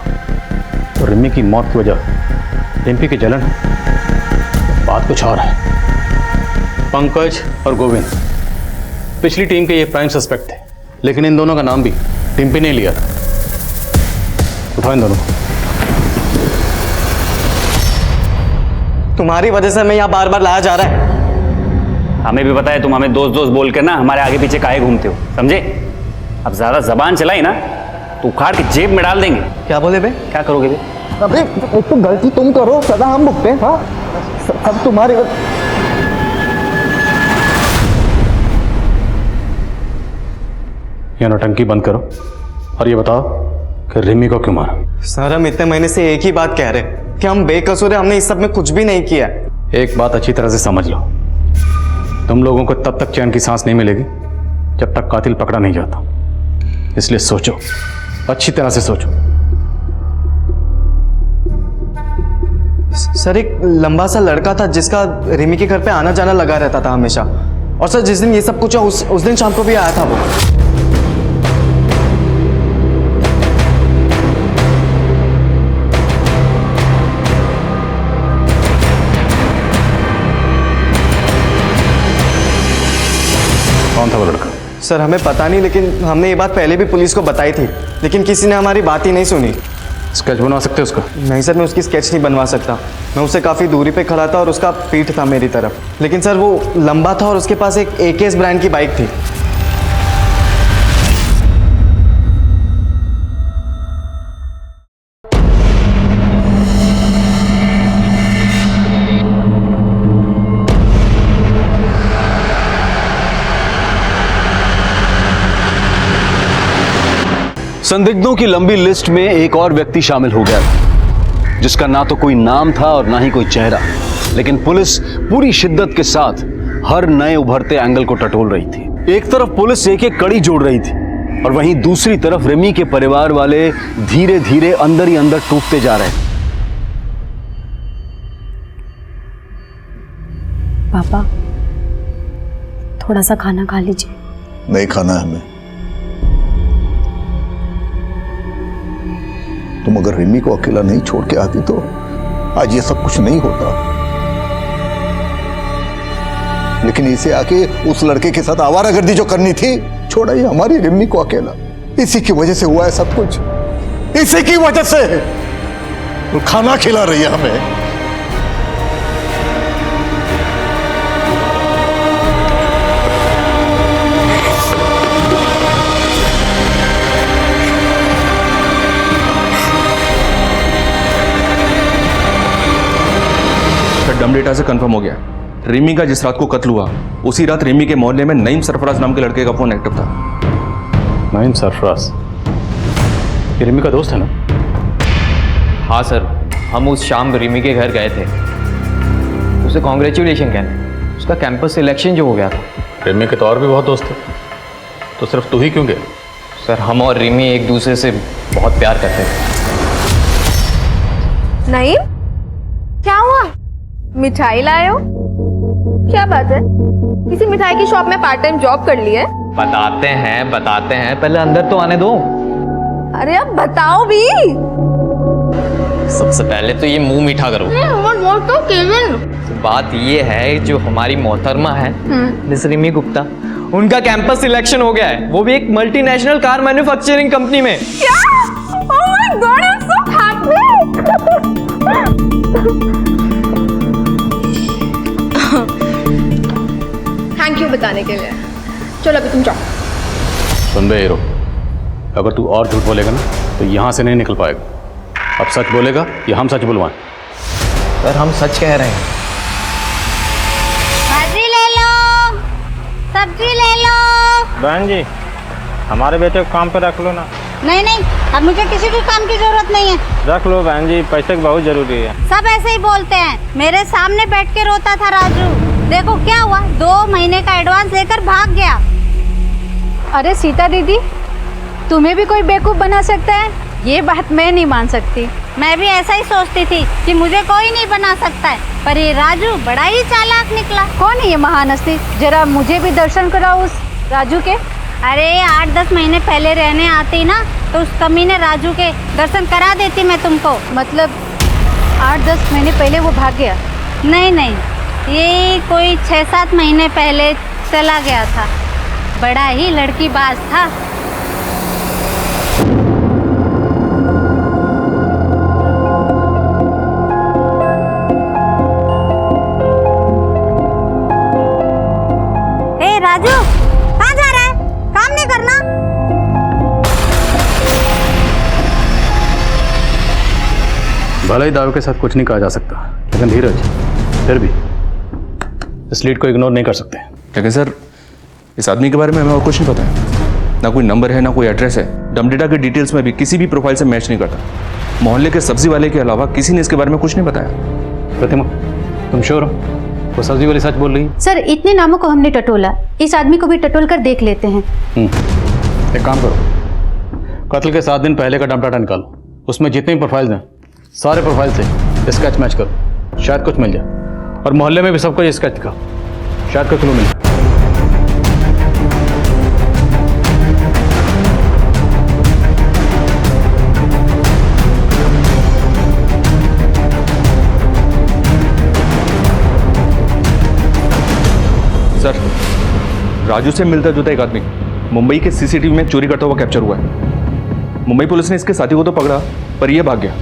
Speaker 12: तो रिमी की मौत की वजह डिम्पी की जलन है, बात कुछ और है। पंकज और गोविंद पिछली टीम के ये प्राइम सस्पेक्ट थे, लेकिन इन दोनों का नाम भी डिम्पी ने लिया था। उठाओ इन दोनों।
Speaker 6: तुम्हारी वजह से मैं यहाँ बार बार लाया जा रहा है।
Speaker 13: हमें भी पता है तुम हमें दोस्त दोस्त बोल कर ना हमारे आगे पीछे काहे घूमते हो, समझे? अब ज्यादा जबान चलाई ना तो उखाड़ के जेब में डाल देंगे।
Speaker 6: क्या बोले बे?
Speaker 13: क्या करोगे बे?
Speaker 7: अबे एक तो गलती तुम करो, सदा हम भुगते हैं। हाँ सब तुम्हारे।
Speaker 12: ये नौटंकी बंद करो और ये बताओ कि रिमी को क्यों मारा?
Speaker 6: सर हम इतने महीने से एक ही बात कह रहे कि हम बेकसूर हैं, हमने इस सब में कुछ भी नहीं किया।
Speaker 12: एक बात अच्छी तरह से समझ लो, तुम लोगों को तब तक चैन की सांस नहीं मिलेगी जब तक कातिल पकड़ा नहीं जाता। इसलिए सोचो, अच्छी तरह से सोचो।
Speaker 6: सर एक लंबा सा लड़का था जिसका रिमी के घर पे आना जाना लगा रहता था हमेशा, और सर जिस दिन ये सब कुछ उस दिन शाम को भी आया था वो।
Speaker 12: कौन था वो लड़का?
Speaker 6: सर हमें पता नहीं, लेकिन हमने ये बात पहले भी पुलिस को बताई थी, लेकिन किसी ने हमारी बात ही नहीं सुनी।
Speaker 12: स्केच बनवा सकते हो उसका?
Speaker 6: नहीं सर, मैं उसकी स्केच नहीं बनवा सकता। मैं उससे काफ़ी दूरी पे खड़ा था और उसका पीठ था मेरी तरफ, लेकिन सर वो लंबा था और उसके पास एक AKS ब्रांड की बाइक थी।
Speaker 2: संदिग्धों की लंबी लिस्ट में एक और व्यक्ति शामिल हो गया था, जिसका ना तो कोई नाम था और ना ही कोई चेहरा, लेकिन पुलिस पूरी शिद्दत के साथ हर नए उभरते एंगल को टटोल रही थी। एक तरफ पुलिस एक एक कड़ी जोड़ रही थी और वहीं दूसरी तरफ रिमी के परिवार वाले धीरे धीरे अंदर ही अंदर टूटते जा रहे थे।
Speaker 8: पापा थोड़ा सा खाना खा लीजिए।
Speaker 5: नहीं खाना है हमें। तुम अगर रिमी को अकेला नहीं छोड़ के आती तो आज ये सब कुछ नहीं होता, लेकिन इसे आके उस लड़के के साथ आवारागर्दी जो करनी थी, छोड़ा ही हमारी रिमी को अकेला। इसी की वजह से हुआ है सब कुछ, इसी की वजह से। वो खाना खिला रही है हमें।
Speaker 15: डम डेटा से कंफर्म हो गया, रिमी का जिस रात को कत्ल हुआ उसी रात रिमी के मोहल्ले में नईम सरफराज नाम के लड़के का फोन एक्टिव था।
Speaker 12: नईम सरफराज ये रिमी का दोस्त है ना?
Speaker 16: हाँ सर, हम उस शाम रिमी के घर गए थे, उसे कॉन्ग्रेचुलेशन कहने, उसका कैंपस सिलेक्शन जो हो गया था।
Speaker 12: रिमी के तो और भी बहुत दोस्त थे, तो सिर्फ तू ही क्यों गया?
Speaker 16: सर हम और रिमी एक दूसरे से बहुत प्यार करते थे।
Speaker 4: नईम, क्या हुआ? मिठाई लाए हो? क्या बात है, किसी मिठाई की शॉप में पार्ट टाइम जॉब कर ली है?
Speaker 16: बताते हैं पहले अंदर तो आने दो।
Speaker 4: अरे अब बताओ भी।
Speaker 16: सबसे पहले तो ये मुंह मीठा करो।
Speaker 4: तो केविन,
Speaker 16: बात ये है जो हमारी मोहतरमा है मिस रिमी गुप्ता, उनका कैंपस सिलेक्शन हो गया है, वो भी एक मल्टीनेशनल कार मैन्युफैक्चरिंग कंपनी में।
Speaker 4: क्या? Oh my God, I'm so happy. Thank you बताने के लिए। चलो अभी तुम जाओ।
Speaker 12: सुन बे हीरो, अगर तू और झूठ बोलेगा ना तो यहाँ से नहीं निकल पाएगा। अब सच बोलेगा या हम सच बुलवाएं?
Speaker 16: सर हम सच कह रहे हैं।
Speaker 17: भाजी ले लो, सब्जी ले लो। बहन जी, हमारे बेटे को काम पे रख लो ना।
Speaker 18: नहीं नहीं, अब मुझे किसी भी काम की जरूरत नहीं है।
Speaker 17: रख लो बहन जी, पैसे की बहुत जरूरी है।
Speaker 18: सब ऐसे ही बोलते हैं। मेरे सामने बैठ के रोता था राजू, देखो क्या हुआ, 2 महीने का एडवांस लेकर भाग गया।
Speaker 19: अरे सीता दीदी, तुम्हें भी कोई बेवकूफ़ बना सकता है, ये बात मैं नहीं मान सकती।
Speaker 18: मैं भी ऐसा ही सोचती थी कि मुझे कोई नहीं बना सकता है, पर ये राजू बड़ा ही चालाक निकला।
Speaker 19: कौन है ये महान हस्ती? जरा मुझे भी दर्शन कराओ उस राजू के।
Speaker 18: अरे 8-10 महीने पहले रहने आती ना, तो उस कमीने राजू के दर्शन करा देती मैं तुमको।
Speaker 19: मतलब 8-10 महीने पहले वो भाग गया?
Speaker 18: नहीं नहीं, ये कोई 6-7 महीने पहले चला गया था। बड़ा ही लड़कीबाज था। ए राजू, कहाँ जा रहा है? काम नहीं करना?
Speaker 12: भले ही दावे के साथ कुछ नहीं कहा जा सकता, लेकिन धीरज, फिर भी इस लीड को इग्नोर नहीं कर सकते।
Speaker 15: लेकिन सर, इस आदमी के बारे में हमें और कुछ नहीं पता है। ना कोई नंबर है, ना कोई एड्रेस है। डमडेटा के डिटेल्स में भी किसी भी प्रोफाइल से मैच नहीं करता। मोहल्ले के सब्जी वाले के अलावा किसी ने इसके बारे में कुछ नहीं बताया।
Speaker 12: प्रतिमा, तुम श्योर हो वो सब्जी वाली सच बोल रही है?
Speaker 19: सर, इतने नामों को हमने टटोला, इस आदमी को भी टटोल कर देख लेते हैं।
Speaker 12: एक काम करो, कत्ल के 7 दिन पहले का डमडाटा निकालो, उसमें जितने भी प्रोफाइल्स हैं सारे प्रोफाइल से स्केच मैच करो, शायद कुछ मिल जाए। और मोहल्ले में भी सबको ये स्केच दिखाओ, शायद कोई क्लू मिल जाए।
Speaker 15: सर, राजू से मिलता जुलता एक आदमी मुंबई के सीसीटीवी में चोरी करता हुआ कैप्चर हुआ है। मुंबई पुलिस ने इसके साथी को तो पकड़ा, पर यह भाग गया।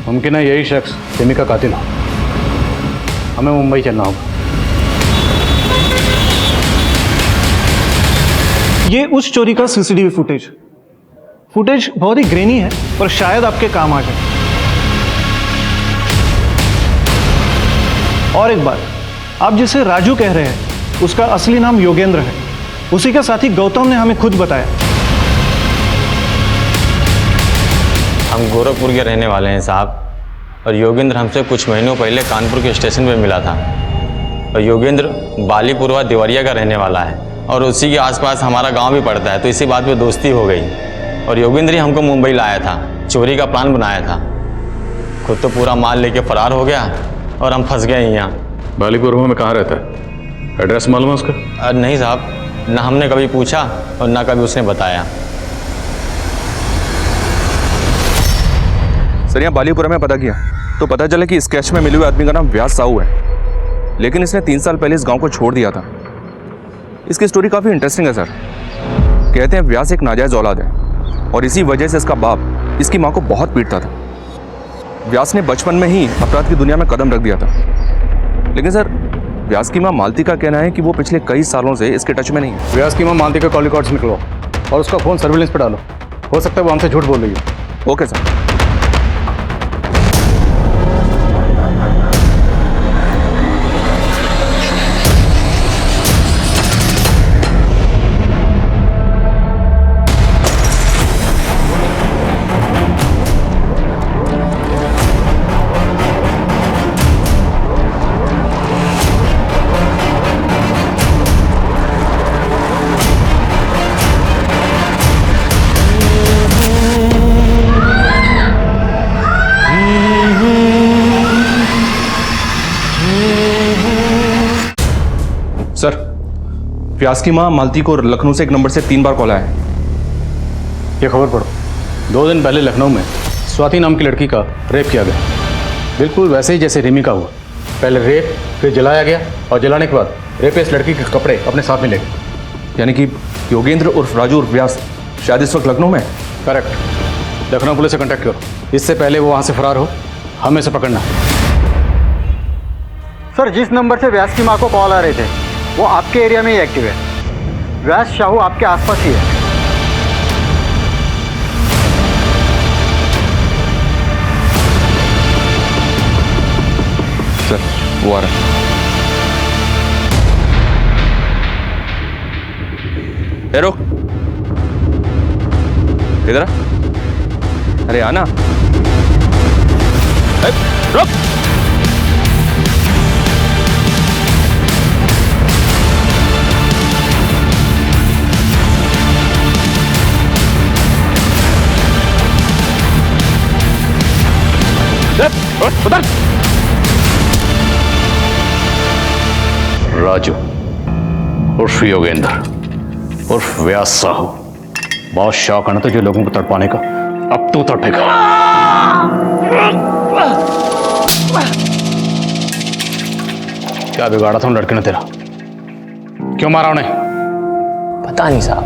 Speaker 12: मुमकिन है यही शख्स रिमी का कातिल हो। हमें मुंबई चलना होगा।
Speaker 20: ये उस चोरी का सीसीटीवी फुटेज बहुत ही ग्रेनी है, पर शायद आपके काम आ जाए। और एक बात, आप जिसे राजू कह रहे हैं उसका असली नाम योगेंद्र है। उसी का साथी गौतम ने हमें खुद बताया।
Speaker 21: हम गोरखपुर के रहने वाले हैं साहब, और योगेंद्र हमसे कुछ महीनों पहले कानपुर के स्टेशन पे मिला था। और योगेंद्र बालीपुरवा देवरिया का रहने वाला है, और उसी के आसपास हमारा गांव भी पड़ता है, तो इसी बात पे दोस्ती हो गई। और योगेंद्र ही हमको मुंबई लाया था, चोरी का प्लान बनाया था। खुद तो पूरा माल लेके फरार हो गया और हम फंस गए यहाँ।
Speaker 12: बालीपुरवा में कहाँ रहता है? एड्रेस मालूम है उसका?
Speaker 21: नहीं साहब, ना हमने कभी पूछा और ना कभी उसने बताया।
Speaker 15: सर, यहाँ बालीपुरा में पता किया तो पता चला कि स्केच में मिले हुए आदमी का नाम व्यास साहू है, लेकिन इसने 3 साल पहले इस गांव को छोड़ दिया था। इसकी स्टोरी काफ़ी इंटरेस्टिंग है सर। कहते हैं व्यास एक नाजायज़ औलाद है, और इसी वजह से इसका बाप इसकी माँ को बहुत पीटता था। व्यास ने बचपन में ही अपराध की दुनिया में कदम रख दिया था। लेकिन सर, व्यास की माँ मालती का कहना है कि वो पिछले कई सालों से इसके टच में नहीं है।
Speaker 12: व्यास की माँ मालती का कॉल रिकॉर्ड्स निकलवाओ और उसका फ़ोन सर्विलेंस पे डालो। हो सकता है वो हमसे झूठ बोल रही है।
Speaker 15: Okay sir. सर, व्यास की माँ मालती को लखनऊ से एक नंबर से 3 बार कॉल आया है।
Speaker 12: ये खबर पढ़ो। 2 दिन पहले लखनऊ में स्वाति नाम की लड़की का रेप किया गया, बिल्कुल वैसे ही जैसे रिमी का हुआ। पहले रेप, फिर जलाया गया, और जलाने के बाद रेपिस्ट लड़की के कपड़े अपने साथ में ले गए।
Speaker 15: यानी कि योगेंद्र उर्फ राजू उर्फ व्यास शायद इस वक्त लखनऊ में?
Speaker 12: करेक्ट। लखनऊ पुलिस से कांटेक्ट करो, इससे पहले वो वहाँ से फरार हो, हमें से पकड़ना।
Speaker 7: सर, जिस नंबर से व्यास की माँ को कॉल आ रहे थे वो आपके एरिया में ही एक्टिव है। व्यास साहू आपके आसपास ही है।
Speaker 15: सर, वो आ रहा है। ए रुक, इधर आ। अरे आना। रुक। उधर।
Speaker 12: राजू उर्फ योगेंद्र उर्फ व्यास साहू, बहुत शौक है ना तुझे लोगों को तड़पाने का, अब तू तड़पेगा। क्या बिगाड़ा था उन लड़के ने तेरा? क्यों मारा उन्हें?
Speaker 16: पता नहीं साहब,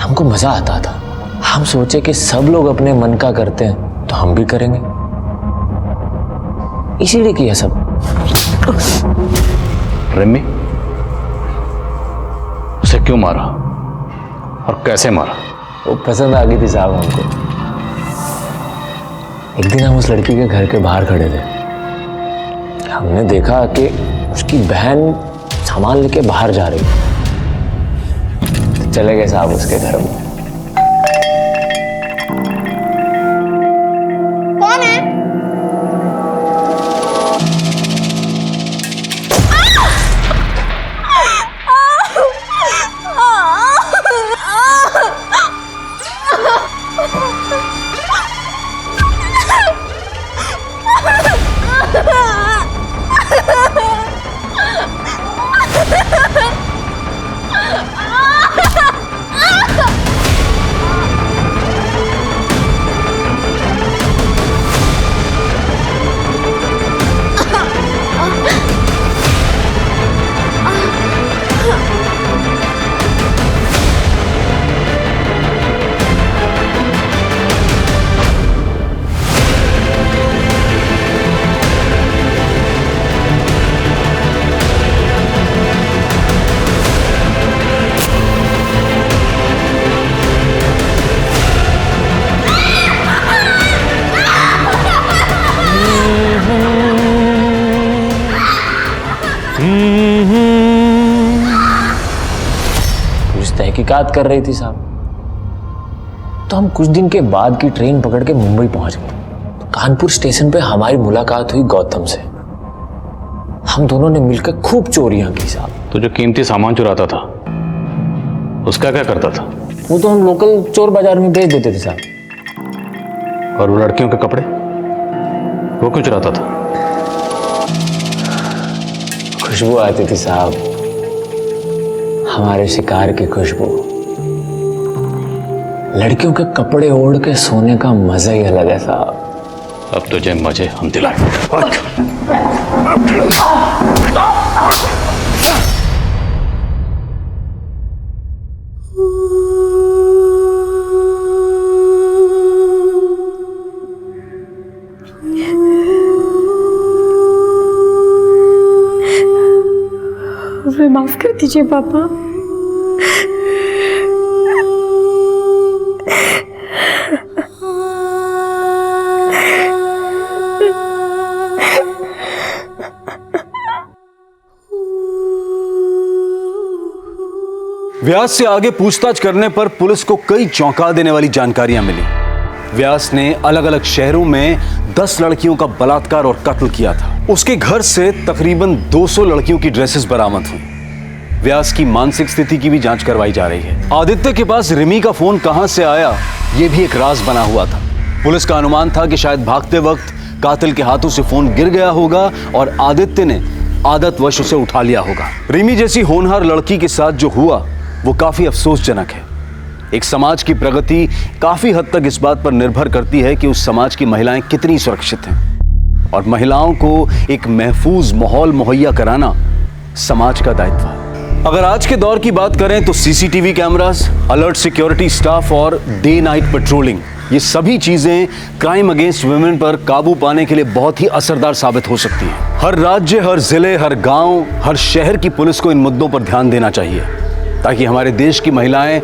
Speaker 16: हमको मजा आता था। हम सोचे कि सब लोग अपने मन का करते हैं तो हम भी करेंगे, इसीलिए किया सब।
Speaker 12: रिमी, उसे क्यों मारा और कैसे मारा?
Speaker 16: वो पसंद आ गई थी साहब हमको। एक दिन हम उस लड़की के घर के बाहर खड़े थे, हमने देखा कि उसकी बहन सामान लेके बाहर जा रही, तो चले गए साहब उसके घर में।
Speaker 4: कौन है?
Speaker 16: तहकीकात कर रही थी साहब, तो हम कुछ दिन के बाद की ट्रेन पकड़ के मुंबई पहुंच गए। तो कानपुर स्टेशन पे हमारी मुलाकात हुई गौतम से। हम दोनों ने मिलकर खूब चोरियां की साहब।
Speaker 12: तो जो कीमती सामान चुराता था उसका क्या करता था?
Speaker 16: वो तो हम लोकल चोर बाजार में बेच देते थे साहब।
Speaker 12: और वो लड़कियों के कपड़े वो क्यों चुराता था?
Speaker 16: खुशबू आती थी साहब, हमारे शिकार की खुशबू। लड़कियों के कपड़े ओढ़ के सोने का मजा ही अलग है साहब।
Speaker 12: अब तुझे मजे हम दिलाए।
Speaker 8: मुझे माफ कर दीजिए पापा।
Speaker 2: व्यास से आगे पूछताछ करने पर पुलिस को कई चौंका देने वाली जानकारियां मिली। व्यास ने अलग अलग शहरों में 10 लड़कियों का बलात्कार और कत्ल किया था। उसके घर से तकरीबन 200 लड़कियों की ड्रेसेस बरामद हुई। व्यास की मानसिक स्थिति की भी जांच करवाई जा रही है। आदित्य के पास रिमी का फोन कहां से आया, यह भी एक राज बना हुआ था। पुलिस का अनुमान था कि शायद भागते वक्त कातिल के हाथों से फोन गिर गया होगा और आदित्य ने आदतवश उसे उठा लिया होगा। रिमी जैसी होनहार लड़की के साथ जो हुआ वो काफी अफसोसजनक है। एक समाज की प्रगति काफी हद तक इस बात पर निर्भर करती है कि उस समाज की महिलाएं कितनी सुरक्षित हैं, और महिलाओं को एक महफूज माहौल मुहैया कराना समाज का दायित्व है। अगर आज के दौर की बात करें तो CCTV cameras, alert security staff और डे नाइट पेट्रोलिंग, ये सभी चीजें क्राइम अगेंस्ट वुमेन पर काबू पाने के लिए बहुत ही असरदार साबित हो सकती हैं। हर राज्य, हर जिले, हर गांव, हर शहर की पुलिस को इन मुद्दों पर ध्यान देना चाहिए, ताकि हमारे देश की महिलाएं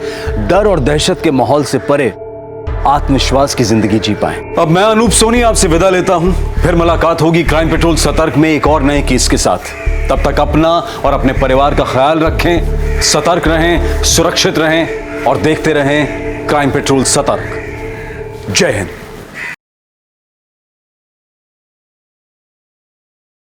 Speaker 2: डर और दहशत के माहौल से परे आत्मविश्वास की जिंदगी जी पाएं। अब मैं अनूप सोनी आपसे विदा लेता हूं, फिर मुलाकात होगी क्राइम पेट्रोल सतर्क में एक और नए केस के साथ। तब तक अपना और अपने परिवार का ख्याल रखें, सतर्क रहें, सुरक्षित रहें और देखते रहें क्राइम पेट्रोल सतर्क। जय हिंद।